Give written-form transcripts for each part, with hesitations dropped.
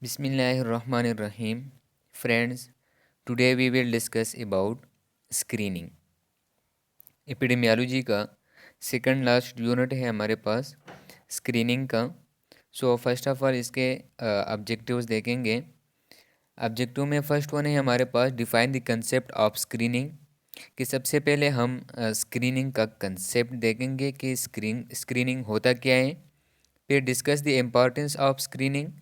Bismillahirrahmanirrahim. Friends, today we will discuss about screening. Epidemiology का second last unit है हमारे पास स्क्रीनिंग का। सो फर्स्ट ऑफ ऑल इसके ऑब्जेक्टिव्स देखेंगे। ऑब्जेक्टिव में फर्स्ट वन है हमारे पास define the concept of screening, कि सबसे पहले हम स्क्रीनिंग का कंसेप्ट देखेंगे कि स्क्रीनिंग होता क्या है। फिर discuss the importance of screening.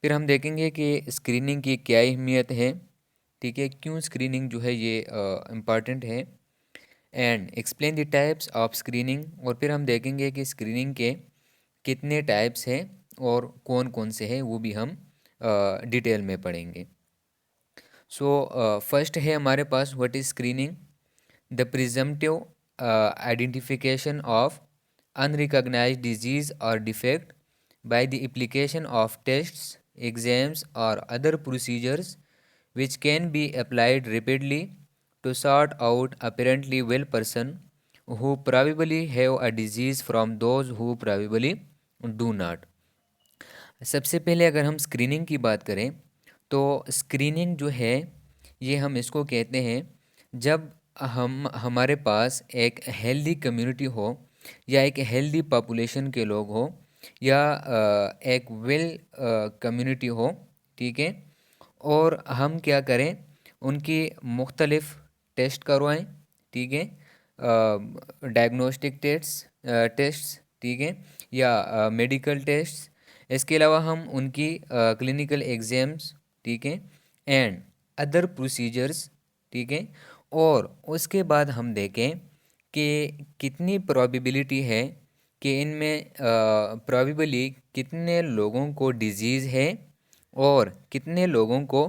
फिर हम देखेंगे कि स्क्रीनिंग की क्या अहमियत है, ठीक है, क्यों स्क्रीनिंग जो है ये इम्पॉर्टेंट है। And explain the types of screening, और फिर हम देखेंगे कि स्क्रीनिंग के कितने टाइप्स हैं और कौन कौन से हैं, वो भी हम डिटेल में पढ़ेंगे। सो फर्स्ट है हमारे पास what is screening. The presumptive identification of unrecognised disease और defect by the application of tests, exams, or other procedures which can be applied rapidly to sort out apparently well person who probably have a disease from those who probably do not. सबसे पहले अगर हम screening की बात करें तो screening जो है ये हम इसको कहते हैं जब हम हमारे पास एक हेल्दी कम्युनिटी हो या एक हेल्दी पॉपुलेशन के लोग हो या एक वेल कम्युनिटी हो, ठीक है, और हम क्या करें उनकी मुख्तलिफ टेस्ट करवाएं, ठीक है, डायग्नोस्टिक टेस्ट्स, ठीक है, या मेडिकल टेस्ट्स। इसके अलावा हम उनकी क्लिनिकल एग्ज़ाम्स, ठीक है, एंड अदर प्रोसीजर्स, ठीक है, और उसके बाद हम देखें कि कितनी प्रोबेबिलिटी है कि इनमें प्रोबेबली कितने लोगों को डिजीज़ है और कितने लोगों को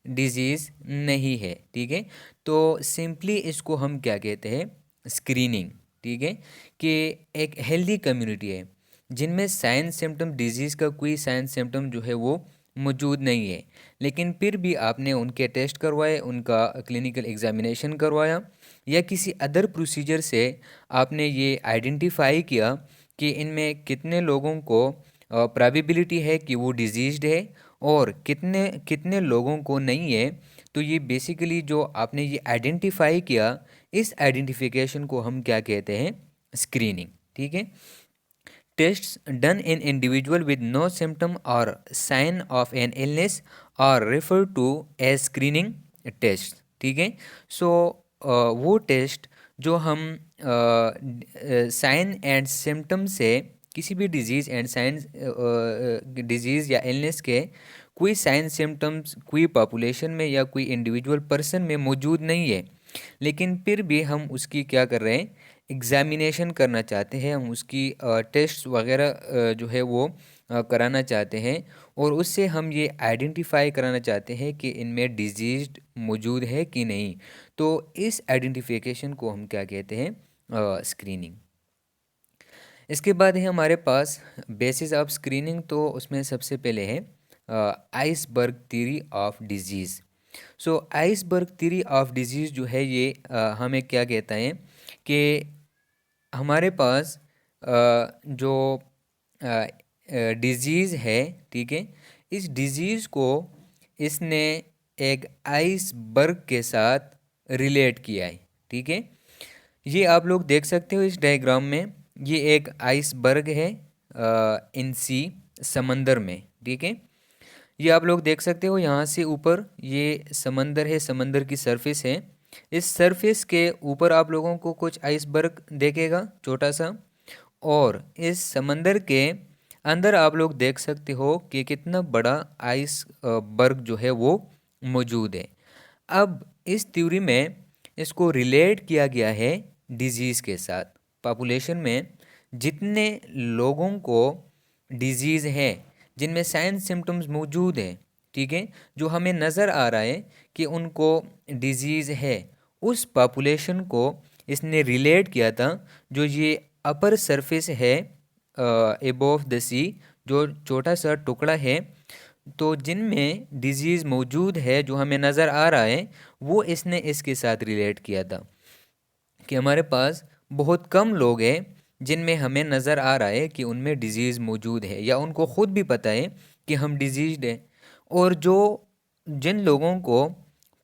डिजीज़ नहीं है, ठीक है। तो सिंपली इसको हम क्या कहते हैं, स्क्रीनिंग, ठीक है, कि एक हेल्दी कम्युनिटी है जिनमें साइन सिम्टम डिजीज़ का कोई साइन सिम्टम जो है वो मौजूद नहीं है, लेकिन फिर भी आपने उनके टेस्ट करवाए, उनका क्लिनिकल एग्जामिनेशन करवाया या किसी अदर प्रोसीजर से आपने ये आइडेंटिफाई किया कि इनमें कितने लोगों को प्रोबेबिलिटी है कि वो डिजीज्ड है और कितने कितने लोगों को नहीं है। तो ये बेसिकली जो आपने ये आइडेंटिफाई किया, इस आइडेंटिफिकेशन को हम क्या कहते हैं, स्क्रीनिंग, ठीक है। Tests done in individual with no symptom or sign of an illness are referred to as screening tests, ठीक है। सो वो टेस्ट जो हम साइन एंड सिम्टम से किसी भी डिजीज़ एंड साइंस डिजीज़ या इलनेस के कोई साइन सिम्टम्स कोई पॉपुलेशन में या कोई इंडिविजुअल पर्सन में मौजूद नहीं है, लेकिन फिर भी हम उसकी क्या कर रहे हैं, एग्ज़ामिनेशन करना चाहते हैं, हम उसकी टेस्ट वगैरह जो है वो कराना चाहते हैं और उससे हम ये आइडेंटिफाई कराना चाहते हैं कि इनमें डिजीज़ मौजूद है कि नहीं। तो इस आइडेंटिफिकेशन को हम क्या कहते हैं, स्क्रीनिंग। इसके बाद है हमारे पास बेसिस ऑफ स्क्रीनिंग। तो उसमें सबसे पहले है iceberg theory of disease. So iceberg theory of disease जो है ये हमें क्या कहता है कि हमारे पास जो डिजीज़ है, ठीक है, इस डिजीज़ को इसने एक आइसबर्ग के साथ रिलेट किया है, ठीक है। ये आप लोग देख सकते हो इस डायग्राम में, ये एक आइसबर्ग है इन सी, समंदर में, ठीक है। ये आप लोग देख सकते हो यहाँ से ऊपर ये समंदर है, समंदर की सरफेस है। इस सरफेस के ऊपर आप लोगों को कुछ आइसबर्ग देखेगा छोटा सा, और इस समंदर के अंदर आप लोग देख सकते हो कि कितना बड़ा आइस बर्ग जो है वो मौजूद है। अब इस थ्योरी में इसको रिलेट किया गया है डिजीज़ के साथ। पॉपुलेशन में जितने लोगों को डिजीज़ है, जिनमें साइन सिम्टम्स मौजूद हैं, ठीक है, जो हमें नज़र आ रहा है कि उनको डिजीज़ है, उस पॉपुलेशन को इसने रिलेट किया था। जो ये अपर सरफेस है एबोव द सी, जो छोटा सा टुकड़ा है, तो जिनमें डिजीज़ मौजूद है जो हमें नज़र आ रहा है, वो इसने इसके साथ रिलेट किया था कि हमारे पास बहुत कम लोग हैं जिनमें हमें नज़र आ रहा है कि उनमें डिजीज़ मौजूद है या उनको ख़ुद भी पता है कि हम डिजीज़ड हैं, और जो जिन लोगों को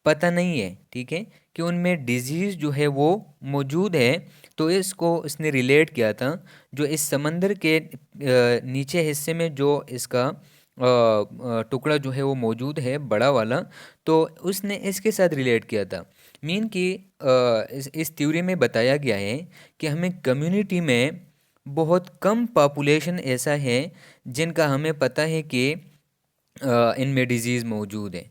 पता नहीं है, ठीक है, कि उनमें डिजीज़ जो है वो मौजूद है, तो इसको इसने रिलेट किया था जो इस समंदर के नीचे हिस्से में जो इसका टुकड़ा जो है वो मौजूद है बड़ा वाला, तो उसने इसके साथ रिलेट किया था। मीन कि इस थ्योरी में बताया गया है कि हमें कम्युनिटी में बहुत कम पॉपुलेशन ऐसा है जिनका हमें पता है कि इनमें डिजीज़ मौजूद है,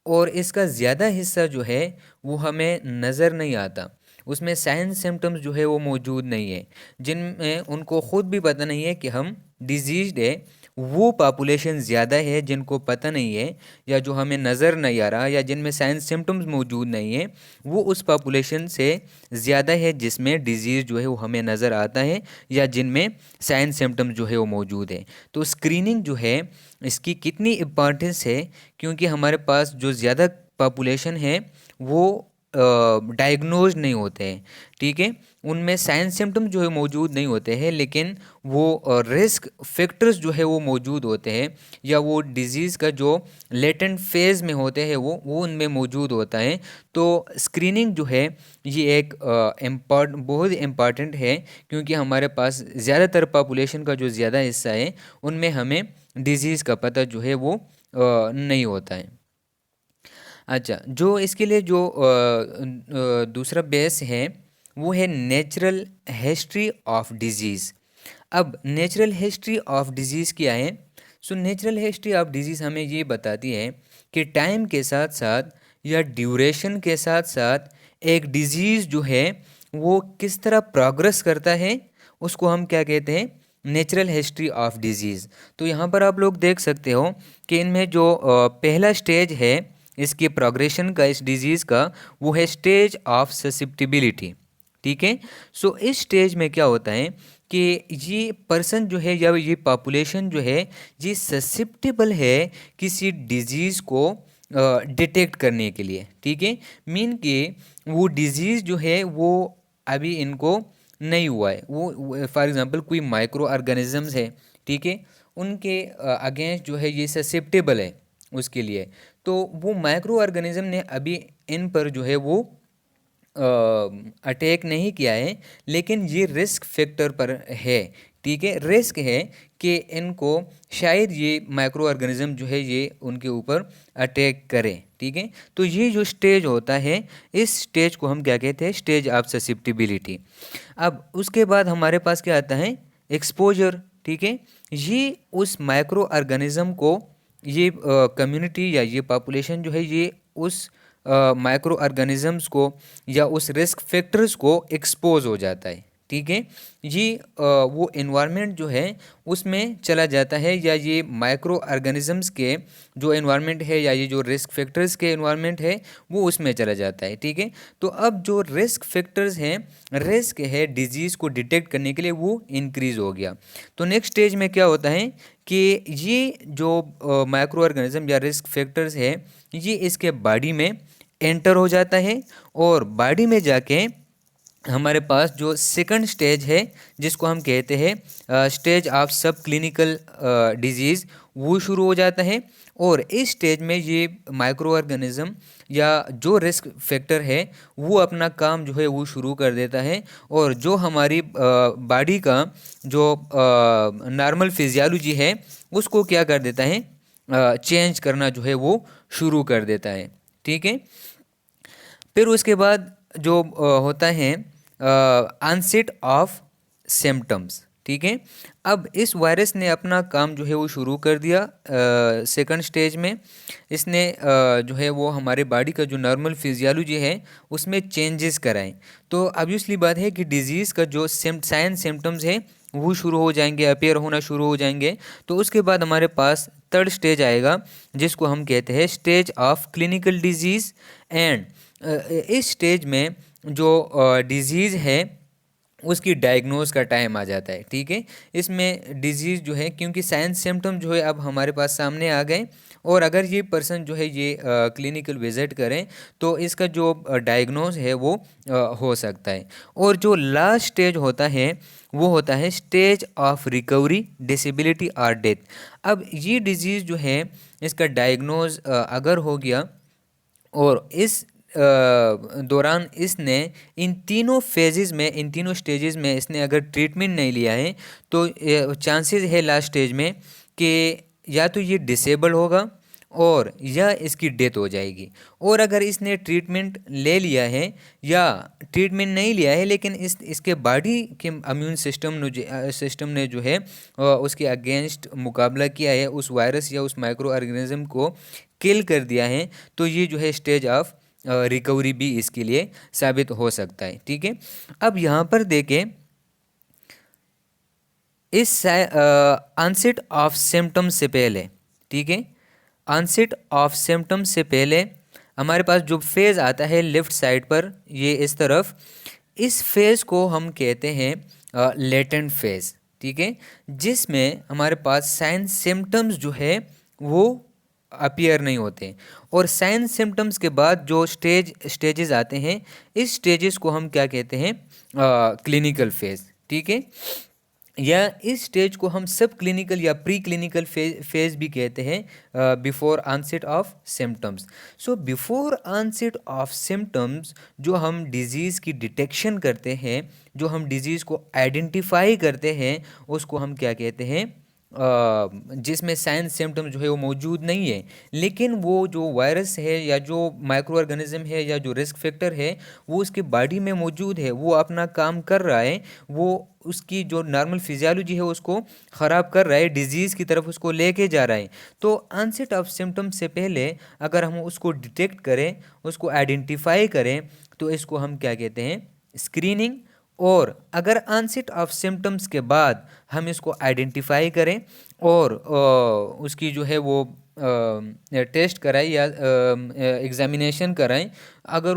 और इसका ज़्यादा हिस्सा जो है वो हमें नज़र नहीं आता। उसमें साइन सिम्टम्स जो है वो मौजूद नहीं है, जिनमें उनको ख़ुद भी पता नहीं है कि हम डिजीज़्ड है। वो पॉपुलेशन ज़्यादा है जिनको पता नहीं है, या जो हमें नज़र नहीं आ रहा, या जिनमें साइन सिम्टम्स मौजूद नहीं है, वो उस पॉपुलेशन से ज़्यादा है जिसमें डिज़ीज़ जो है वो हमें नज़र आता है, या जिनमें साइन सिम्टम्स जो है वो मौजूद है। तो स्क्रीनिंग जो है इसकी कितनी इम्पॉर्टेंस है, क्योंकि हमारे पास जो ज़्यादा पॉपुलेशन है वो डायग्नोज नहीं होते हैं, ठीक है, उनमें साइन सिम्टम जो है मौजूद नहीं होते हैं, लेकिन वो रिस्क फैक्टर्स जो है वो मौजूद होते हैं, या वो डिज़ीज़ का जो लेटेंट फेज़ में होते हैं वो उनमें मौजूद होता है। तो स्क्रीनिंग जो है ये एक बहुत इम्पॉर्टेंट है, क्योंकि हमारे पास ज़्यादातर पॉपुलेशन का जो ज़्यादा हिस्सा है उनमें हमें डिज़ीज़ का पता जो है वो नहीं होता है। अच्छा, जो इसके लिए जो दूसरा बेस है वो है नेचुरल हिस्ट्री ऑफ डिजीज़। अब नेचुरल हिस्ट्री ऑफ डिजीज़ क्या है? So natural history of disease हमें ये बताती है कि टाइम के साथ साथ या ड्यूरेशन के साथ साथ एक डिजीज़ जो है वो किस तरह प्रोग्रेस करता है, उसको हम क्या कहते हैं? Natural history of disease. तो यहाँ पर आप लोग देख सकते हो कि इनमें जो पहला स्टेज है इसके प्रोग्रेशन का, इस डिजीज़ का, वो है स्टेज ऑफ ससेप्टिबिलिटी, ठीक है। सो इस स्टेज में क्या होता है कि ये पर्सन जो है या ये पॉपुलेशन जो है ये ससेप्टेबल है किसी डिजीज़ को डिटेक्ट करने के लिए, ठीक है। मीन कि वो डिजीज़ जो है वो अभी इनको नहीं हुआ है, वो फॉर एग्जांपल कोई माइक्रो ऑर्गेनिजम्स है, ठीक है, उनके अगेंस्ट जो है ये ससेप्टेबल है उसके लिए। तो वो माइक्रो ऑर्गेनिज्म ने अभी इन पर जो है वो अटैक नहीं किया है, लेकिन ये रिस्क फैक्टर पर है, ठीक है, रिस्क है कि इनको शायद ये माइक्रो ऑर्गेनिज्म जो है ये उनके ऊपर अटैक करें, ठीक है। तो ये जो स्टेज होता है इस स्टेज को हम क्या कहते हैं? Stage of susceptibility. अब उसके बाद हमारे पास क्या आता है? एक्सपोजर, ठीक है। ये उस माइक्रो ऑर्गेनिज्म को, ये कम्युनिटी या ये पॉपुलेशन जो है ये उस माइक्रो ऑर्गेनिजम्स को या उस रिस्क फैक्टर्स को एक्सपोज हो जाता है, ठीक है। ये वो इन्वायरमेंट जो है उसमें चला जाता है, या ये माइक्रो ऑर्गेनिजम्स के जो इन्वायरमेंट है या ये जो रिस्क फैक्टर्स के इन्वायरमेंट है वो उसमें चला जाता है, ठीक है। तो अब जो रिस्क फैक्टर्स हैं, रिस्क है डिजीज़ को डिटेक्ट करने के लिए, वो इंक्रीज़ हो गया। तो नेक्स्ट स्टेज में क्या होता है कि ये जो माइक्रो ऑर्गेनिज्म या रिस्क फैक्टर्स है ये इसके बॉडी में एंटर हो जाता है, और बॉडी में जाके हमारे पास जो सेकंड स्टेज है जिसको हम कहते हैं स्टेज ऑफ सब क्लिनिकल डिजीज़, वो शुरू हो जाता है। और इस स्टेज में ये माइक्रो ऑर्गेनिज्म या जो रिस्क फैक्टर है वो अपना काम जो है वो शुरू कर देता है, और जो हमारी बॉडी का जो नॉर्मल फिजियोलॉजी है उसको क्या कर देता है? चेंज करना जो है वो शुरू कर देता है, ठीक है। फिर उसके बाद जो होता है ऑनसेट ऑफ सिम्टम्स, ठीक है। अब इस वायरस ने अपना काम जो है वो शुरू कर दिया सेकंड स्टेज में। इसने जो है वो हमारे बॉडी का जो नॉर्मल फिजियोलॉजी है उसमें चेंजेस कराएं। तो ऑब्वियसली बात है कि डिजीज़ का जो साइन सिम्टम्स है वो शुरू हो जाएंगे, अपीयर होना शुरू हो जाएंगे। तो उसके बाद हमारे पास थर्ड स्टेज आएगा जिसको हम कहते हैं stage of clinical disease. And इस स्टेज में जो डिजीज़ है उसकी डायग्नोज का टाइम आ जाता है। ठीक है, इसमें डिजीज़ जो है, क्योंकि साइंस सिम्टम जो है अब हमारे पास सामने आ गए, और अगर ये पर्सन जो है ये क्लिनिकल विजिट करें तो इसका जो डायग्नोज है वो हो सकता है। और जो लास्ट स्टेज होता है वो होता है स्टेज ऑफ रिकवरी, डिसेबिलिटी और डेथ। अब ये डिजीज़ जो है इसका डायग्नोज अगर हो गया और इस दौरान इसने इन तीनों फेजेस में, इन तीनों स्टेजेस में इसने अगर ट्रीटमेंट नहीं लिया है तो चांसेस है लास्ट स्टेज में कि या तो ये डिसेबल होगा और या इसकी डेथ हो जाएगी। और अगर इसने ट्रीटमेंट ले लिया है या ट्रीटमेंट नहीं लिया है लेकिन इसके बॉडी के इम्यून सिस्टम ने जो है उसके अगेंस्ट मुकाबला किया है, उस वायरस या उस माइक्रो ऑर्गेनिज्म को किल कर दिया है, तो ये जो है स्टेज ऑफ रिकवरी भी इसके लिए साबित हो सकता है। ठीक है, अब यहाँ पर देखें इस ऑनसेट ऑफ सिम्टम्स से पहले, ठीक है, ऑनसेट ऑफ सिम्टम्स से पहले हमारे पास जो फेज़ आता है लेफ्ट साइड पर, ये इस तरफ, इस फेज़ को हम कहते हैं लेटेंट फेज़। ठीक है, जिसमें हमारे पास साइन सिम्टम्स जो है वो अपीयर नहीं होते, और साइन सिम्टम्स के बाद जो स्टेजेस आते हैं, इस स्टेजेस को हम क्या कहते हैं, क्लिनिकल फेज़। ठीक है, या इस स्टेज को हम सब क्लिनिकल या प्री क्लिनिकल फेज भी कहते हैं before onset of symptoms. So before onset of symptoms जो हम डिजीज़ की डिटेक्शन करते हैं, जो हम डिजीज़ को आइडेंटिफाई करते हैं, उसको हम क्या कहते हैं, जिसमें साइन सिम्टम जो है वो मौजूद नहीं है, लेकिन वो जो वायरस है या जो माइक्रो ऑर्गेनिज्म है या जो रिस्क फैक्टर है वो उसके बॉडी में मौजूद है, वो अपना काम कर रहा है, वो उसकी जो नॉर्मल फिजियोलॉजी है उसको ख़राब कर रहा है, डिजीज़ की तरफ उसको लेके जा रहा है। तो ऑनसेट ऑफ सिम्टम से पहले अगर हम उसको डिटेक्ट करें, उसको आइडेंटिफाई करें, तो इसको हम क्या कहते हैं, स्क्रीनिंग। और अगर ऑनसेट ऑफ सिम्टम्स के बाद हम इसको आइडेंटिफाई करें और उसकी जो है वो टेस्ट कराएं या एग्जामिनेशन कराएं, अगर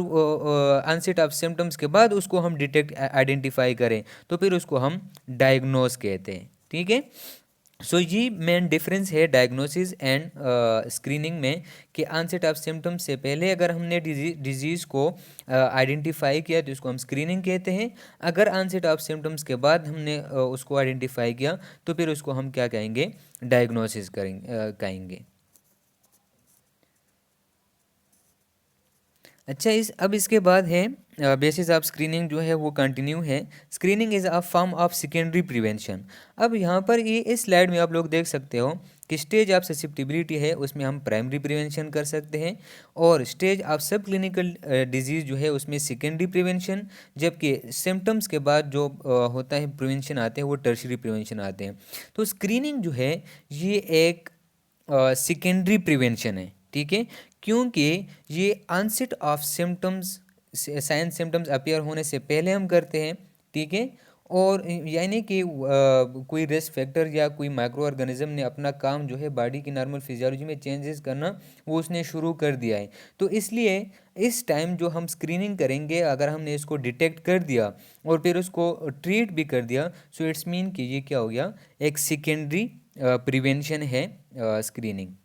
ऑनसेट ऑफ सिम्टम्स के बाद उसको हम डिटेक्ट आइडेंटिफाई करें तो फिर उसको हम डायग्नोज कहते हैं। ठीक है, सो ये मेन डिफरेंस है डायग्नोसिस एंड स्क्रीनिंग में, कि ऑनसेट ऑफ सिम्टम्स से पहले अगर हमने डिजीज़ को आइडेंटिफाई किया तो उसको हम स्क्रीनिंग कहते हैं, अगर ऑनसेट ऑफ सिम्टम्स के बाद हमने उसको आइडेंटिफाई किया तो फिर उसको हम क्या कहेंगे, डायग्नोसिस कहेंगे। अच्छा, अब इसके बाद है बेसिस ऑफ स्क्रीनिंग जो है वो कंटिन्यू है। Screening is a form of secondary prevention. अब यहाँ पर ये इस स्लाइड में आप लोग देख सकते हो कि स्टेज ऑफ ससेप्टिबिलिटी है उसमें हम प्राइमरी प्रिवेंशन कर सकते हैं, और स्टेज ऑफ सब क्लिनिकल डिजीज़ जो है उसमें सेकेंडरी प्रिवेंशन, जबकि सिम्टम्स के बाद जो होता है प्रिवेंशन आते हैं वो टर्शरी प्रिवेंशन आते हैं। तो स्क्रीनिंग जो है ये एक सेकेंडरी प्रिवेंशन है। ठीक है, क्योंकि ये onset of symptoms, sign symptoms appear होने से पहले हम करते हैं। ठीक है, और यानी कि कोई रिस्क फैक्टर या कोई माइक्रो ऑर्गेनिज्म ने अपना काम जो है बॉडी की नॉर्मल फिजियोलॉजी में चेंजेस करना वो उसने शुरू कर दिया है। तो इसलिए इस टाइम जो हम स्क्रीनिंग करेंगे, अगर हमने इसको डिटेक्ट कर दिया और फिर उसको ट्रीट भी कर दिया, सो इट्स मीन कि ये क्या हो गया, एक सेकेंडरी प्रिवेंशन है screening.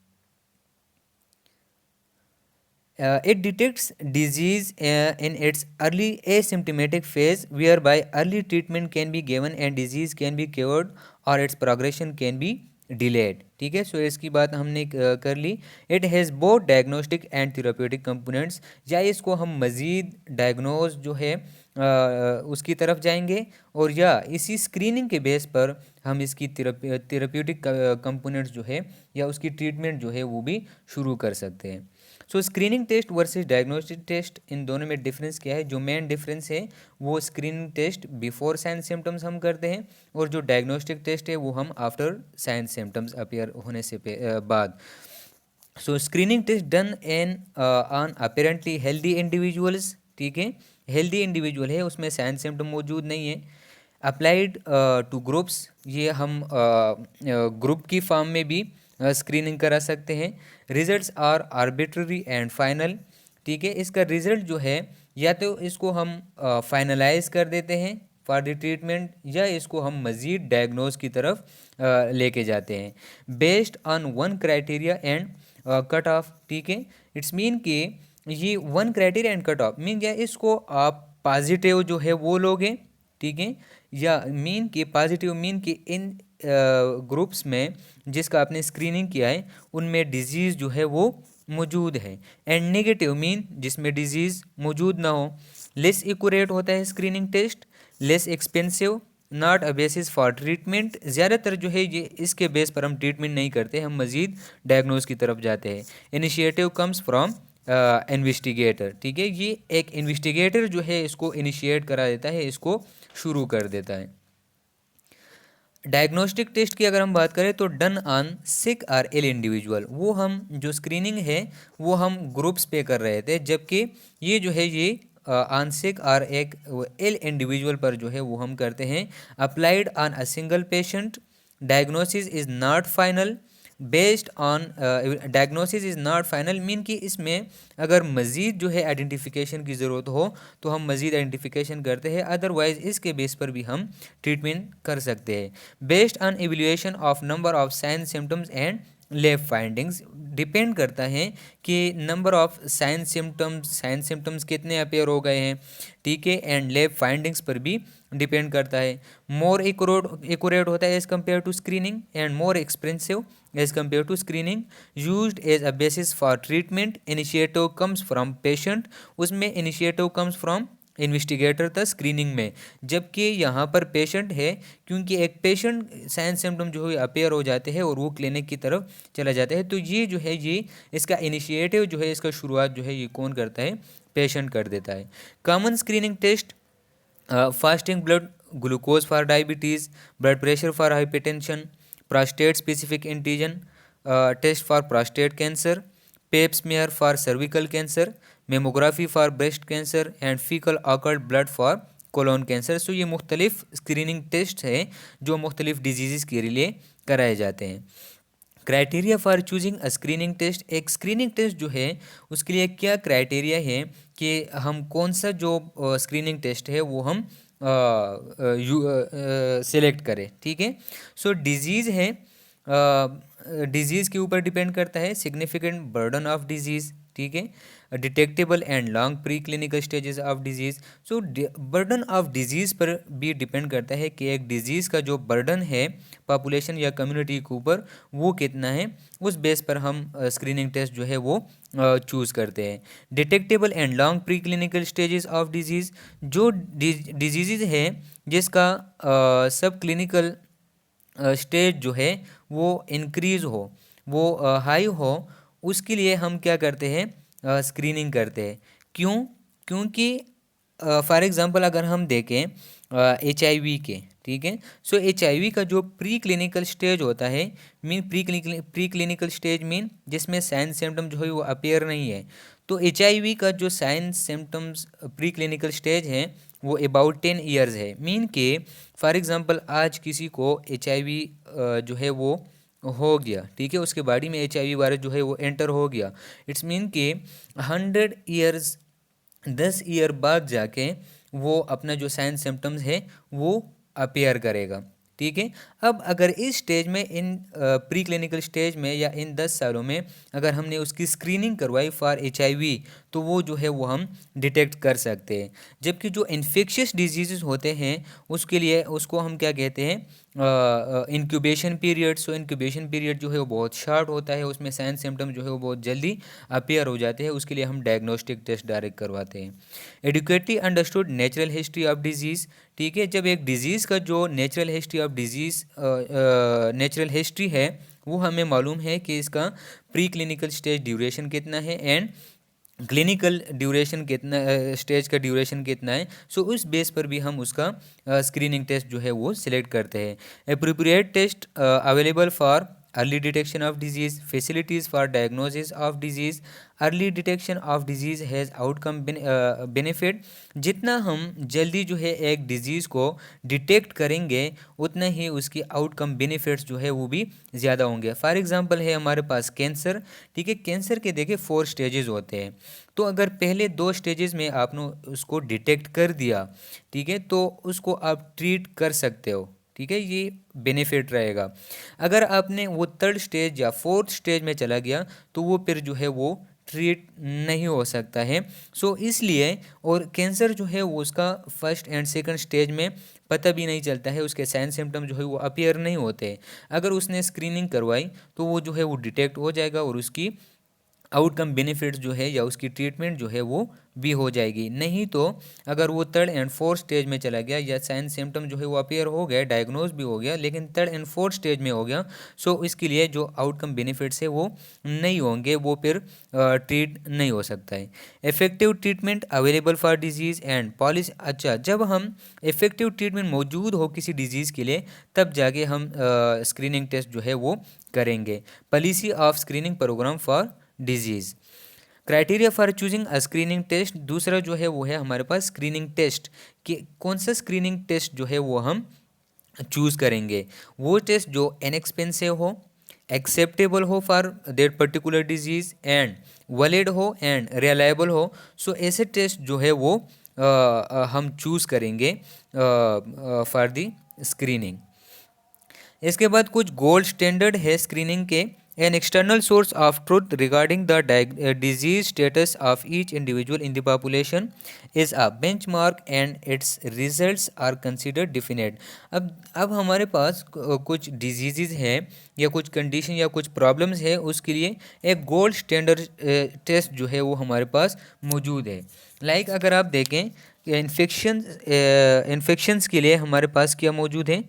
It detects disease in its early asymptomatic phase, whereby early treatment can be given and disease can be cured or its progression can be delayed. ठीक है, सो इसकी बात हमने कर ली। It has both diagnostic and therapeutic components, या इसको हम मज़ीद डायग्नोज जो है उसकी तरफ जाएंगे, और या इसी स्क्रीनिंग के बेस पर हम इसकी थेराप्यूटिक कंपोनेंट्स जो है या उसकी ट्रीटमेंट जो है वो भी शुरू कर सकते हैं। So screening test versus diagnostic test, इन दोनों में डिफरेंस क्या है? जो मेन डिफरेंस है वो screening test before sign symptoms हम करते हैं, और जो डायग्नोस्टिक टेस्ट है वो हम आफ्टर साइन सिम्टम्स अपीयर होने से बाद। So screening test done in on apparently healthy individuals. ठीक है, हेल्दी इंडिविजुअल है उसमें साइन सिम्टम मौजूद नहीं है। अप्लाइड टू ग्रुप्स, ये हम ग्रुप की फॉर्म में भी स्क्रीनिंग करा सकते हैं। Results are arbitrary and final. ठीक है, इसका रिजल्ट जो है या तो इसको हम फाइनलाइज कर देते हैं, फॉर द ट्रीटमेंट, या इसको हम मज़ीद डायग्नोज की तरफ लेके जाते हैं based on one criteria and cut off. ठीक है, इट्स मीन कि ये one criteria and cut off mean क्या, इसको आप पॉजिटिव जो है वो लोगे, ठीक है, या मीन कि पॉजिटिव मीन कि इन ग्रुप्स में जिसका आपने स्क्रीनिंग किया है उनमें डिजीज़ जो है वो मौजूद है, एंड नेगेटिव मीन जिसमें डिजीज़ मौजूद ना हो। लेस एक्यूरेट होता है screening test, less expensive, not a basis for treatment. ज़्यादातर जो है ये इसके बेस पर हम ट्रीटमेंट नहीं करते, हम मज़ीद डायग्नोज की तरफ जाते हैं। Initiative comes from investigator. ठीक है, ये एक इन्वेस्टिगेटर जो है इसको इनिशिएट करा देता है, इसको शुरू कर देता है। डायग्नोस्टिक टेस्ट की अगर हम बात करें तो डन ऑन सिक और इल इंडिविजुअल, वो हम जो स्क्रीनिंग है वो हम ग्रुप्स पे कर रहे थे, जबकि ये जो है ये आंशिक और एक इल इंडिविजुअल पर जो है वो हम करते हैं। Applied on a single patient, diagnosis is not final based on diagnosis is not final mean कि इसमें अगर मज़ीद जो है आइडेंटिफिकेशन की ज़रूरत हो तो हम मज़ीद आइडेंटिफिकेशन करते हैं, अदरवाइज़ इसके बेस पर भी हम ट्रीटमेंट कर सकते हैं। Based on evaluation of number of sine symptoms and lab findings, depend करता है कि नंबर ऑफ साइन सिम्टम्स कितने अपेयर हो गए हैं, ठीक है, एंड लैब फाइंडिंग्स पर भी डिपेंड करता है। मोर एक्यूरेट होता है as compare to screening and more expensive as compare to screening, used as a basis for treatment. Initiative comes from patient, उसमें इनिशिएटिव कम्स फ्रॉम इन्वेस्टिगेटर था स्क्रीनिंग में, जबकि यहाँ पर पेशेंट है, क्योंकि एक पेशेंट साइन सिम्टम जो है अपेयर हो जाते हैं और वो क्लिनिक की तरफ चला जाता है, तो ये जो है ये इसका इनिशिएटिव जो है इसका शुरुआत जो है ये कौन करता है, पेशेंट कर देता है। Common screening test fasting blood glucose for diabetes, blood pressure for hypertension, prostate specific antigen test for prostate cancer, pap smear for cervical cancer, mammography for breast cancer and fecal occult blood for colon cancer. So ये मुख्तलिफ screening test हैं जो मुख्तलिफ disease के लिए कराए जाते हैं। Criteria for choosing a screening test, एक स्क्रीनिंग टेस्ट जो है उसके लिए क्या क्राइटेरिया है कि हम कौन सा जो स्क्रीनिंग टेस्ट है वो हम सेलेक्ट करें, ठीक है। सो डिजीज़ है, डिजीज़ के ऊपर डिपेंड करता है, सिग्निफिकेंट बर्डन ऑफ डिजीज़, ठीक है, detectable and long pre clinical stages of disease. So burden of disease पर भी डिपेंड करता है कि एक डिजीज़ का जो बर्डन है पॉपुलेशन या कम्युनिटी के ऊपर वो कितना है, उस बेस पर हम स्क्रीनिंग टेस्ट जो है वो चूज़ करते हैं। Detectable and long pre clinical stages of disease, जो डिजीज़ है जिसका सब क्लिनिकल स्टेज जो है वो इंक्रीज़ हो, वो हाई हो, उसके लिए हम क्या करते हैं, स्क्रीनिंग करते हैं। क्यों? क्योंकि फॉर एग्ज़ाम्पल अगर हम देखें HIV के, ठीक है, सो HIV का जो प्री क्लिनिकल स्टेज होता है, mean pre clinical stage mean जिसमें साइन सिम्टम जो है वो अपेयर नहीं है, तो HIV का जो sign symptoms preclinical stage है वो अबाउट 10 ईयर्स है। मीन के फॉर एग्ज़ाम्पल आज किसी को HIV जो है वो हो गया, ठीक है, उसके बॉडी में HIV वायरस जो है वो एंटर हो गया, इट्स मीन के 100 ईयर्स 10 ईयर बाद जाके वो अपना जो साइन सिम्टम्स है वो अपेयर करेगा, ठीक है। अब अगर इस स्टेज में इन प्री क्लिनिकल स्टेज में या इन 10 सालों में अगर हमने उसकी स्क्रीनिंग करवाई फॉर HIV, तो वो जो है वो हम डिटेक्ट कर सकते हैं। जबकि जो इन्फेक्शियस डिजीज़ होते हैं उसके लिए उसको हम क्या कहते हैं, इंक्यूबेशन पीरियड। सो इंक्यूबेशन पीरियड जो है वो बहुत शॉर्ट होता है, उसमें साइन सिम्टम जो है वो बहुत जल्दी अपेयर हो जाते हैं, उसके लिए हम डायग्नोस्टिक टेस्ट डायरेक्ट करवाते हैं। Adequately understood natural history of disease, ठीक है, जब एक डिजीज़ का जो natural history of disease natural history है वो हमें मालूम है कि इसका प्री क्लिनिकल स्टेज ड्यूरेशन कितना है एंड क्लिनिकल ड्यूरेशन कितना, स्टेज का ड्यूरेशन कितना है, सो उस बेस पर भी हम उसका स्क्रीनिंग टेस्ट जो है वो सिलेक्ट करते हैं। Appropriate test available for early detection of disease, facilities for diagnosis of disease, early detection of disease has outcome benefit. जितना हम जल्दी जो है एक डिजीज़ को डिटेक्ट करेंगे उतना ही उसकी आउटकम बेनिफिट्स जो है वो भी ज़्यादा होंगे। फॉर एग्जांपल है हमारे पास कैंसर, ठीक है। कैंसर के देखिए 4 स्टेजेस होते हैं, तो अगर पहले 2 स्टेजेस में आपने उसको डिटेक्ट कर दिया, ठीक है, तो उसको आप ट्रीट कर सकते हो, ठीक है, ये बेनिफिट रहेगा। अगर आपने वो 3rd स्टेज या 4th स्टेज में चला गया तो वो फिर जो है वो ट्रीट नहीं हो सकता है। इसलिए और कैंसर जो है वो उसका 1st एंड 2nd स्टेज में पता भी नहीं चलता है, उसके साइन सिम्टम जो है वो अपीयर नहीं होते। अगर उसने स्क्रीनिंग करवाई तो वो जो है वो डिटेक्ट हो जाएगा और उसकी आउटकम बेनिफिट्स जो है या उसकी ट्रीटमेंट जो है वो भी हो जाएगी। नहीं तो अगर वो 3rd एंड 4th स्टेज में चला गया या साइन सिम्टम जो है वो अपीयर हो गया, डायग्नोज भी हो गया, लेकिन 3rd एंड 4th स्टेज में हो गया, इसके लिए जो आउटकम बेनिफिट्स है वो नहीं होंगे, वो फिर ट्रीट नहीं हो सकता है। Effective treatment available for disease and policy. अच्छा, जब हम इफेक्टिव ट्रीटमेंट मौजूद हो किसी डिजीज़ के लिए तब जाके हम स्क्रीनिंग टेस्ट जो है वो करेंगे। Policy of screening program for disease. Criteria for choosing a screening test, दूसरा जो है वो है हमारे पास स्क्रीनिंग टेस्ट कि कौन सा स्क्रीनिंग टेस्ट जो है वो हम चूज़ करेंगे। वो टेस्ट जो इनएक्सपेंसिव हो, एक्सेप्टेबल हो for that particular disease and valid हो एंड रिलायबल हो। ऐसे टेस्ट जो है वो हम चूज़ करेंगे फॉर द स्क्रीनिंग। इसके बाद कुछ गोल्ड स्टैंडर्ड है स्क्रीनिंग के। An external source of truth regarding the disease status of each individual in the population is a benchmark and its results are considered definite. अब हमारे पास कुछ disease है या कुछ कंडीशन या कुछ प्रॉब्लम्स है, उसके लिए एक गोल्ड स्टैंडर्ड टेस्ट जो है वो हमारे पास मौजूद है। लाइक अगर आप देखें इन्फेक्शंस के लिए हमारे पास क्या मौजूद है,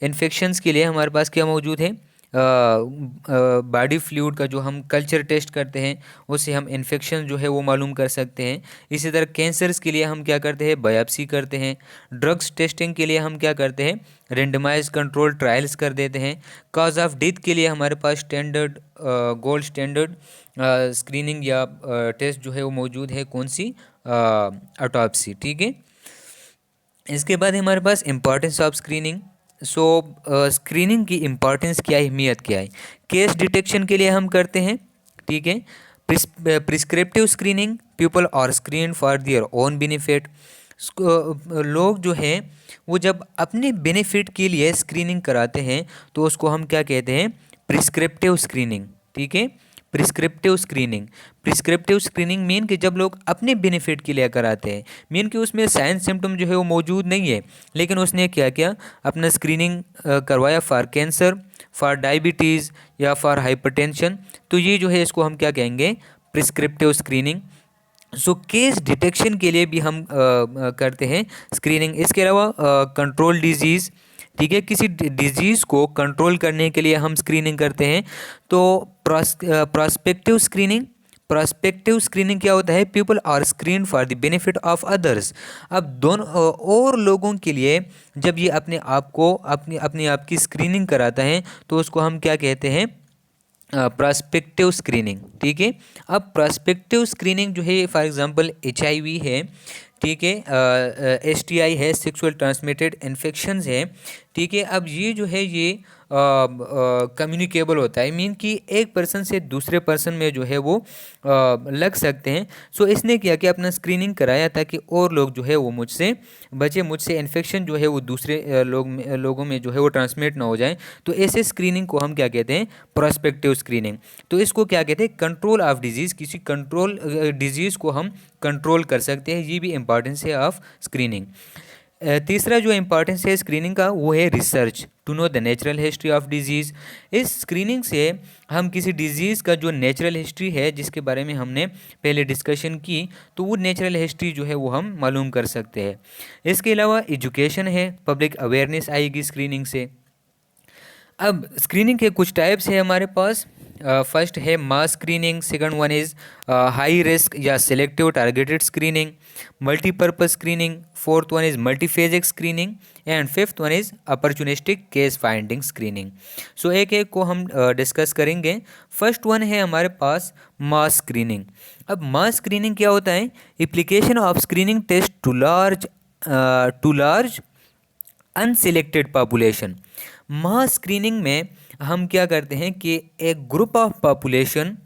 इन्फेक्शंस के लिए हमारे पास क्या मौजूद है, बॉडी फ्लूइड का जो हम कल्चर टेस्ट करते हैं उससे हम इन्फेक्शन जो है वो मालूम कर सकते हैं। इसी तरह कैंसर्स के लिए हम क्या करते हैं, बायोप्सी करते हैं। ड्रग्स टेस्टिंग के लिए हम क्या करते हैं, रेंडमाइज कंट्रोल ट्रायल्स कर देते हैं। कॉज ऑफ डेथ के लिए हमारे पास स्टैंडर्ड गोल्ड स्टैंडर्ड स्क्रीनिंग या टेस्ट जो है वो मौजूद है, कौन सी, ऑटोप्सी, ठीक है। इसके बाद हमारे पास इम्पॉर्टेंस ऑफ स्क्रीनिंग। स्क्रीनिंग की इम्पॉर्टेंस क्या है, अहमियत क्या है। केस डिटेक्शन के लिए हम करते हैं, ठीक है। Prescriptive screening, people are screen for their own benefit. लोग जो हैं वो जब अपने बेनिफिट के लिए स्क्रीनिंग कराते हैं तो उसको हम क्या कहते हैं, प्रिस्क्रिप्टिव स्क्रीनिंग, ठीक है। प्रिस्क्रिप्टिव स्क्रीनिंग मीन कि जब लोग अपने बेनिफिट के लिए कराते हैं, मीन कि उसमें साइन सिम्टम जो है वो मौजूद नहीं है, लेकिन उसने क्या किया, अपना स्क्रीनिंग करवाया फॉर कैंसर, फॉर डायबिटीज़ या फॉर हाइपरटेंशन, तो ये जो है इसको हम क्या कहेंगे, प्रिस्क्रिप्टिव स्क्रीनिंग। केस डिटेक्शन के लिए भी हम करते हैं स्क्रीनिंग। इसके अलावा कंट्रोल डिजीज़, ठीक है, किसी डिजीज़ को कंट्रोल करने के लिए हम स्क्रीनिंग करते हैं। तो प्रोस्पेक्टिव स्क्रीनिंग क्या होता है, people are screen for the benefit of others. अब दोनों और लोगों के लिए जब ये अपने आप की स्क्रीनिंग कराता है तो उसको हम क्या कहते हैं, प्रोस्पेक्टिव स्क्रीनिंग, ठीक है। अब प्रोस्पेक्टिव स्क्रीनिंग जो है, फॉर एग्जांपल HIV है, ठीक है, STI है, सेक्सुअल ट्रांसमिटेड इन्फेक्शंस है, ठीक है। अब ये जो है ये कम्युनिकेबल होता है, मीन कि एक पर्सन से दूसरे पर्सन में जो है वो लग सकते हैं। इसने क्या किया, अपना स्क्रीनिंग कराया ताकि और लोग जो है वो मुझसे बचे, मुझसे इन्फेक्शन जो है वो दूसरे लोगों में जो है वो ट्रांसमिट ना हो जाए। तो ऐसे स्क्रीनिंग को हम क्या कहते हैं, प्रोस्पेक्टिव स्क्रीनिंग। तो इसको क्या कहते हैं, कंट्रोल ऑफ डिजीज़, किसी कंट्रोल डिजीज़ को हम कंट्रोल कर सकते हैं, ये भी इंपॉर्टेंस है ऑफ स्क्रीनिंग। तीसरा जो इम्पॉर्टेंस है स्क्रीनिंग का वो है research, to know the natural history of disease. इस स्क्रीनिंग से हम किसी डिजीज़ का जो नेचुरल हिस्ट्री है, जिसके बारे में हमने पहले डिस्कशन की, तो वो नेचुरल हिस्ट्री जो है वो हम मालूम कर सकते हैं। इसके अलावा एजुकेशन है, पब्लिक अवेयरनेस आएगी स्क्रीनिंग से। अब स्क्रीनिंग के कुछ टाइप्स है हमारे पास, फर्स्ट है mass screening, second one is high risk या selective targeted screening, multipurpose screening, fourth one is multiphasic screening and fifth one is opportunistic case finding screening. So एक एक को हम डिस्कस करेंगे। फर्स्ट वन है हमारे पास मास स्क्रीनिंग। अब मास स्क्रीनिंग क्या होता है? Application of screening test to large unselected population. Mass screening में हम क्या करते हैं कि एक ग्रुप ऑफ पॉपुलेशन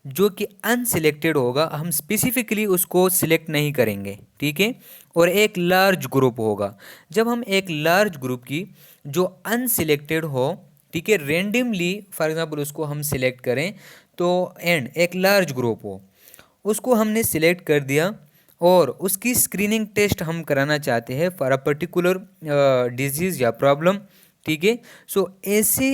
जो कि अनसिलेक्टेड होगा, हम स्पेसिफिकली उसको सिलेक्ट नहीं करेंगे, ठीक है, और एक लार्ज ग्रुप होगा। जब हम एक लार्ज ग्रुप की जो अनसिलेक्टेड हो, ठीक है, रेंडमली फॉर एग्जांपल उसको हम सिलेक्ट करें, तो एंड एक लार्ज ग्रुप हो, उसको हमने सिलेक्ट कर दिया और उसकी स्क्रीनिंग टेस्ट हम कराना चाहते हैं फॉर अ पर्टिकुलर डिजीज़ या प्रॉब्लम, ठीक है। सो ऐसे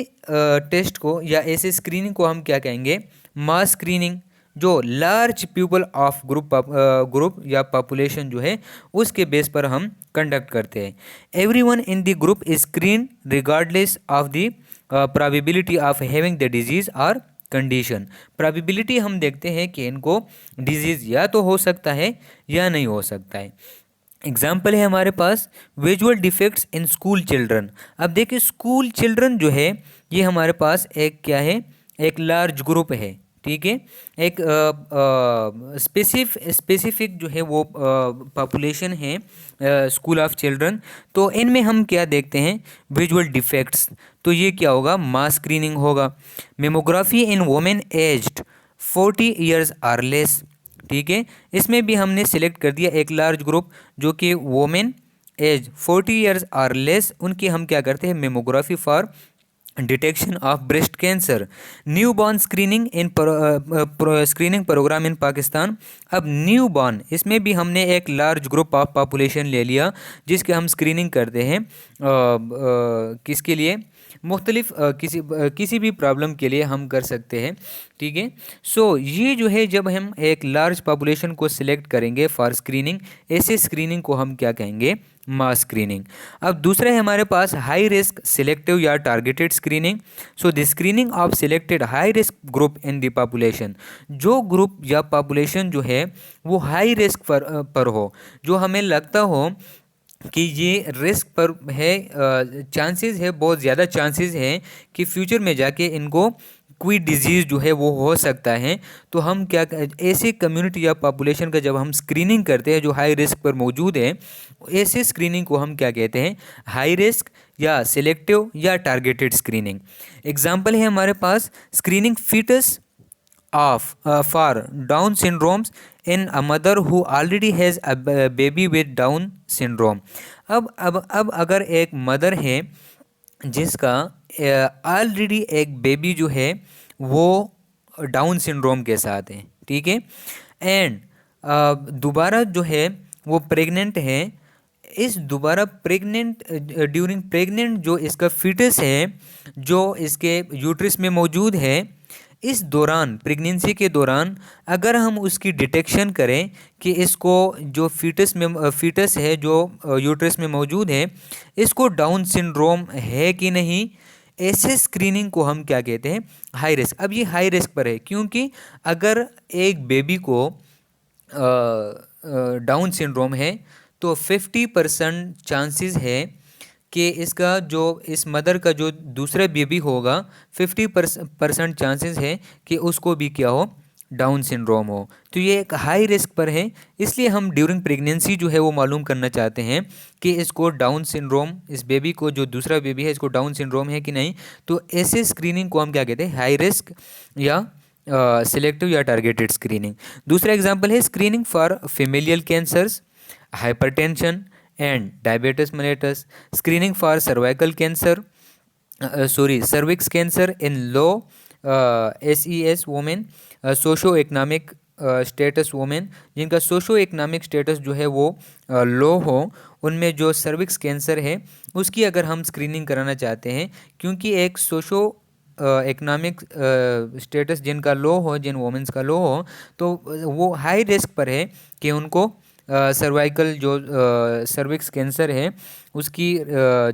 टेस्ट को या ऐसे स्क्रीनिंग को हम क्या कहेंगे? मास स्क्रीनिंग। जो लार्ज पीपल ऑफ ग्रुप या पॉपुलेशन जो है उसके बेस पर हम कंडक्ट करते हैं। Everyone in the group is screen regardless of the probability of having the disease और कंडीशन। प्रोबेबिलिटी हम देखते हैं कि इनको डिजीज़ या तो हो सकता है या नहीं हो सकता है। एग्जाम्पल है हमारे पास visual defects in school children. अब देखिए स्कूल चिल्ड्रन जो है ये हमारे पास एक क्या है? एक लार्ज ग्रुप है, ठीक है। एक स्पेसिफिक जो है वो पॉपुलेशन है स्कूल ऑफ चिल्ड्रन। तो इनमें हम क्या देखते हैं? Visual defects. तो ये क्या होगा? मास स्क्रीनिंग होगा। Mammography in women aged 40 years or less, ठीक है। इसमें भी हमने सिलेक्ट कर दिया एक लार्ज ग्रुप जो कि women age 40 years or less, उनकी हम क्या करते हैं? Mammography for detection of breast cancer. Newborn screening in screening programme in Pakistan. अब न्यू बॉर्न, इसमें भी हमने एक लार्ज ग्रुप ऑफ पॉपुलेशन ले लिया जिसके हम स्क्रीनिंग करते हैं किसके लिए? मुख्तलिफ किसी भी प्रॉब्लम के लिए हम कर सकते हैं, ठीक है। सो ये जो है जब हम एक लार्ज पॉपुलेशन को सिलेक्ट करेंगे फॉर स्क्रीनिंग, ऐसे स्क्रीनिंग को हम क्या कहेंगे? मास स्क्रीनिंग। अब दूसरा है हमारे पास हाई रिस्क सिलेक्टिव या targeted screening. So the screening of selected high risk group in the population. जो ग्रुप या पॉपुलेशन जो है वो हाई रिस्क पर हो, जो हमें लगता हो कि ये रिस्क पर है, चांसेस है, बहुत ज़्यादा चांसेस हैं कि फ्यूचर में जाके इनको कोई डिजीज़ जो है वो हो सकता है। तो हम क्या ऐसे कम्युनिटी या पॉपुलेशन का जब हम स्क्रीनिंग करते हैं जो हाई रिस्क पर मौजूद है, ऐसे स्क्रीनिंग को हम क्या कहते हैं? हाई रिस्क या सिलेक्टिव या टारगेटेड स्क्रीनिंग। एग्जाम्पल है हमारे पास screening fetus of for Down syndromes in a mother who already has a baby with Down syndrome। अब अगर एक मदर है जिसका ऑलरेडी एक बेबी जो है वो डाउन सिंड्रोम के साथ है, ठीक है, एंड दोबारा जो है वो प्रेग्नेंट है। इस दोबारा प्रेग्नेंट ड्यूरिंग प्रेग्नेंट जो इसका फीटस है जो इसके यूट्रस में मौजूद है, इस दौरान प्रेगनेंसी के दौरान अगर हम उसकी डिटेक्शन करें कि इसको जो फीटस है जो यूट्रस में मौजूद है इसको डाउन सिंड्रोम है कि नहीं, ऐसे स्क्रीनिंग को हम क्या कहते हैं? High risk. अब ये हाई रिस्क पर है क्योंकि अगर एक बेबी को डाउन सिंड्रोम है तो 50% चांसेस है कि इसका जो इस मदर का जो दूसरा बेबी होगा 50% चांसेस है कि उसको भी क्या हो? डाउन सिंड्रोम हो। तो ये एक हाई रिस्क पर है, इसलिए हम ड्यूरिंग प्रेगनेंसी जो है वो मालूम करना चाहते हैं कि इसको डाउन सिंड्रोम, इस बेबी को जो दूसरा बेबी है इसको डाउन सिंड्रोम है कि नहीं। तो ऐसे स्क्रीनिंग को हम क्या कहते हैं? हाई रिस्क या सिलेक्टिव या टारगेटेड स्क्रीनिंग। दूसरा एग्जाम्पल है screening for familial cancers, hypertension and diabetes mellitus। Screening for cervical cancer, cervix cancer in low SES women, socio economic status women, जिनका सोशो इकनॉमिक स्टेटस जो है वो लो हो, उनमें जो सर्विक्स कैंसर है उसकी अगर हम स्क्रीनिंग कराना चाहते हैं, क्योंकि एक सोशो इकनॉमिक स्टेटस जिनका लो हो, जिन वोमेंस का लो हो, तो वो हाई रिस्क पर है कि उनको सर्वाइकल जो सर्विक्स कैंसर है उसकी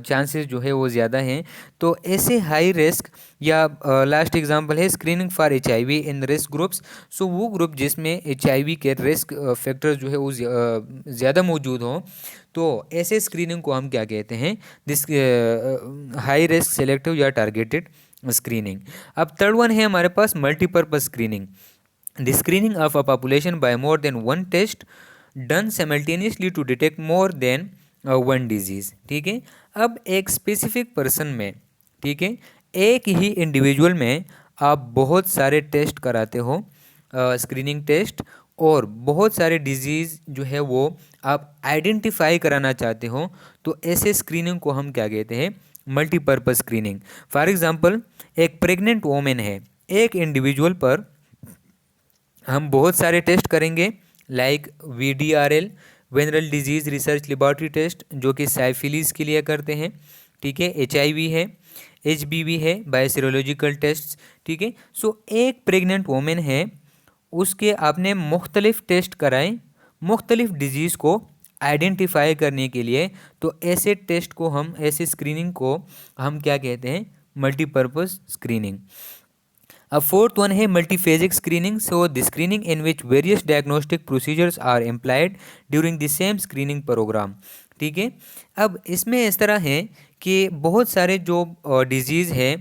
चांसेस जो है वो ज़्यादा हैं। तो ऐसे हाई रिस्क या लास्ट एग्जांपल है screening for HIV in risk groups. So वो ग्रुप जिसमें HIV के रिस्क फैक्टर्स जो है वो ज़्यादा मौजूद हों, तो ऐसे स्क्रीनिंग को हम क्या कहते हैं, दिस हाई रिस्क सेलेक्टिव या टारगेटेड स्क्रीनिंग। अब थर्ड वन है हमारे पास multipurpose screening. The screening of a population by more than one test done simultaneously to detect more than one disease। ठीक है, अब एक स्पेसिफिक पर्सन में, ठीक है, एक ही इंडिविजुअल में आप बहुत सारे टेस्ट कराते हो, स्क्रीनिंग टेस्ट, और बहुत सारे डिजीज़ जो है वो आप आइडेंटिफाई कराना चाहते हो, तो ऐसे स्क्रीनिंग को हम क्या कहते हैं, मल्टीपर्पज़ स्क्रीनिंग। फॉर एग्जांपल, एक प्रेग्नेंट वोमेन है, एक इंडिविजुअल पर हम बहुत सारे टेस्ट करेंगे, like VDRL, venereal disease research laboratory test, जो कि साइफिलिस के लिए करते हैं, ठीक है, HIV है, HBV है, बायोसीरोलॉजिकल टेस्ट, ठीक है। सो एक प्रेग्नेंट वोमेन है, उसके आपने मुख्तलिफ टेस्ट कराए मुख्तलिफ डिजीज़ को आइडेंटिफाई करने के लिए, तो ऐसे टेस्ट को हम, ऐसे स्क्रीनिंग को हम क्या कहते हैं, मल्टीपर्पज़ स्क्रीनिंग। अब फोर्थ वन है multiphasic screening. So the screening in which various diagnostic procedures are employed during the same screening programme. ठीक है, अब इसमें इस तरह है कि बहुत सारे जो डिजीज़ है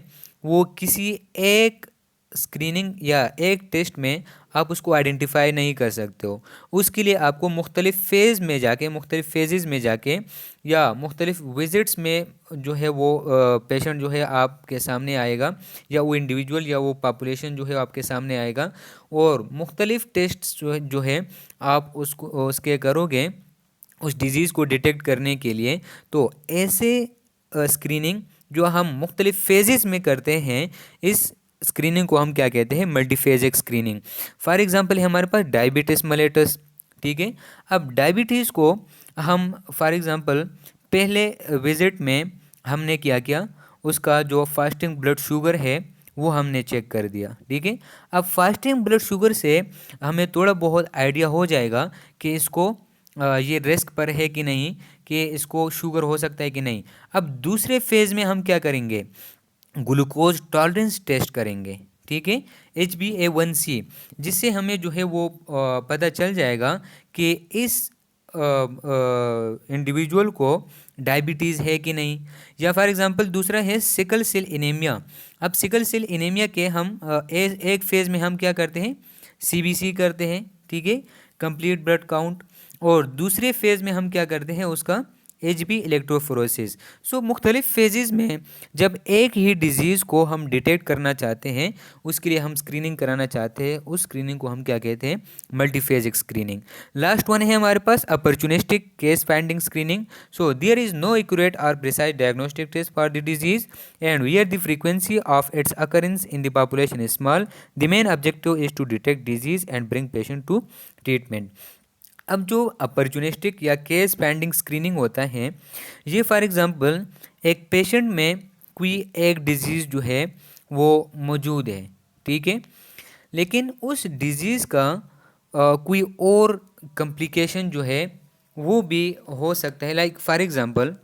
वो किसी एक स्क्रीनिंग या एक टेस्ट में आप उसको आइडेंटिफाई नहीं कर सकते हो। उसके लिए आपको मुख्तलिफ फेज़ में जाके, मुख्तलिफ फेजेज़ में जाके, या मुख्तलिफ विज़िट्स में जो है वो पेशेंट जो है आपके सामने आएगा, या वो इंडिविजुअल या वो पॉपुलेशन जो है आपके सामने आएगा, और मुख्तलिफ टेस्ट जो है आप उसको उसके करोगे उस डिज़ीज़ को डिटेक्ट करने के लिए। तो ऐसे स्क्रीनिंग जो हम मुख्तलिफ फेजेस में करते हैं, इस स्क्रीनिंग को हम क्या कहते हैं, मल्टीफेजिक स्क्रीनिंग। फॉर एग्जांपल है हमारे पास डायबिटीज़ मेलेटस। ठीक है, अब डायबिटीज़ को हम फॉर एग्जांपल पहले विज़िट में हमने क्या किया, उसका जो फास्टिंग ब्लड शुगर है वो हमने चेक कर दिया। ठीक है, अब फास्टिंग ब्लड शुगर से हमें थोड़ा बहुत आइडिया हो जाएगा कि इसको ये रिस्क पर है कि नहीं, कि इसको शुगर हो सकता है कि नहीं। अब दूसरे फेज़ में हम क्या करेंगे, ग्लूकोज टॉलरेंस टेस्ट करेंगे। ठीक है, HbA1c, जिससे हमें जो है वो पता चल जाएगा कि इस इंडिविजुअल को डायबिटीज़ है कि नहीं। या फॉर एग्जांपल दूसरा है सिकल सेल एनीमिया। अब सिकल सेल एनीमिया के हम एक फेज़ में हम क्या करते हैं, CBC करते हैं, ठीक है, कंप्लीट ब्लड काउंट, और दूसरे फेज़ में हम क्या करते हैं, उसका HB इलेक्ट्रोफोरेसिस। सो मुख्तलिफ फेजेस में जब एक ही डिज़ीज़ को हम डिटेक्ट करना चाहते हैं, उसके लिए हम स्क्रीनिंग कराना चाहते हैं, उस स्क्रीनिंग को हम क्या कहते हैं, मल्टीफेजिक स्क्रीनिंग। लास्ट वन है हमारे पास opportunistic case finding screening. So there is no accurate और precise diagnostic test for the disease and where the frequency of its occurrence in the population is small, the main objective is to detect disease and bring patient to treatment. अब जो opportunistic या case finding screening होता है, ये for example एक patient में कोई एक डिजीज़ जो है वो मौजूद है, ठीक है, लेकिन उस डिजीज़ का कोई और कॉम्प्लिकेशन जो है वो भी हो सकता है। Like for example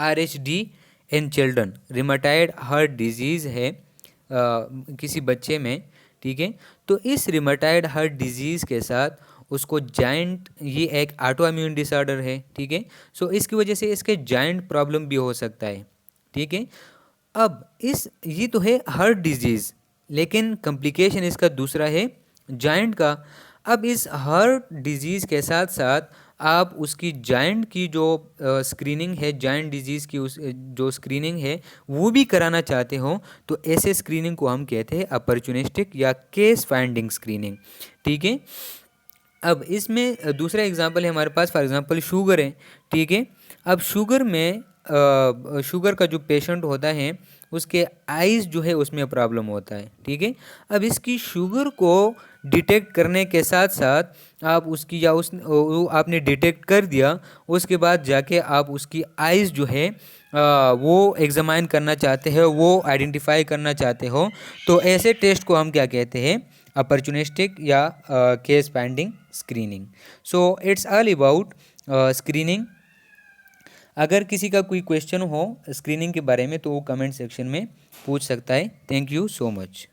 RHD in children, rheumatoid heart disease है किसी बच्चे में, ठीक है, तो इस रिमाटाइड हार्ट डिजीज़ के साथ उसको जाइंट, ये एक ऑटो इम्यून डिसऑर्डर है, ठीक है, सो इसकी वजह से इसके जाइंट प्रॉब्लम भी हो सकता है। ठीक है, अब ये तो है हार्ट डिजीज़, लेकिन कॉम्प्लिकेशन इसका दूसरा है जाइंट का। अब इस हार्ट डिजीज़ के साथ साथ आप उसकी जाइंट की जो स्क्रीनिंग है, जाइंट डिजीज़ की उस जो स्क्रीनिंग है वो भी कराना चाहते हो, तो ऐसे स्क्रीनिंग को हम कहते हैं अपॉर्चुनिस्टिक या केस फाइंडिंग स्क्रीनिंग। ठीक है, अब इसमें दूसरा एग्जांपल है हमारे पास, फॉर एग्जांपल शुगर है, ठीक है। अब शुगर में शुगर का जो पेशेंट होता है उसके आइज़ जो है उसमें प्रॉब्लम होता है, ठीक है। अब इसकी शुगर को डिटेक्ट करने के साथ साथ आप उसकी या उस वो आपने डिटेक्ट कर दिया, उसके बाद जाके आप उसकी आइज़ जो है वो एग्जामाइन करना चाहते हो, वो आइडेंटिफाई करना चाहते हो, तो ऐसे टेस्ट को हम क्या कहते हैं, अपॉर्चुनिस्टिक या case finding screening. So it's all about screening. अगर किसी का कोई क्वेश्चन हो स्क्रीनिंग के बारे में तो वो कमेंट सेक्शन में पूछ सकता है। Thank you so much.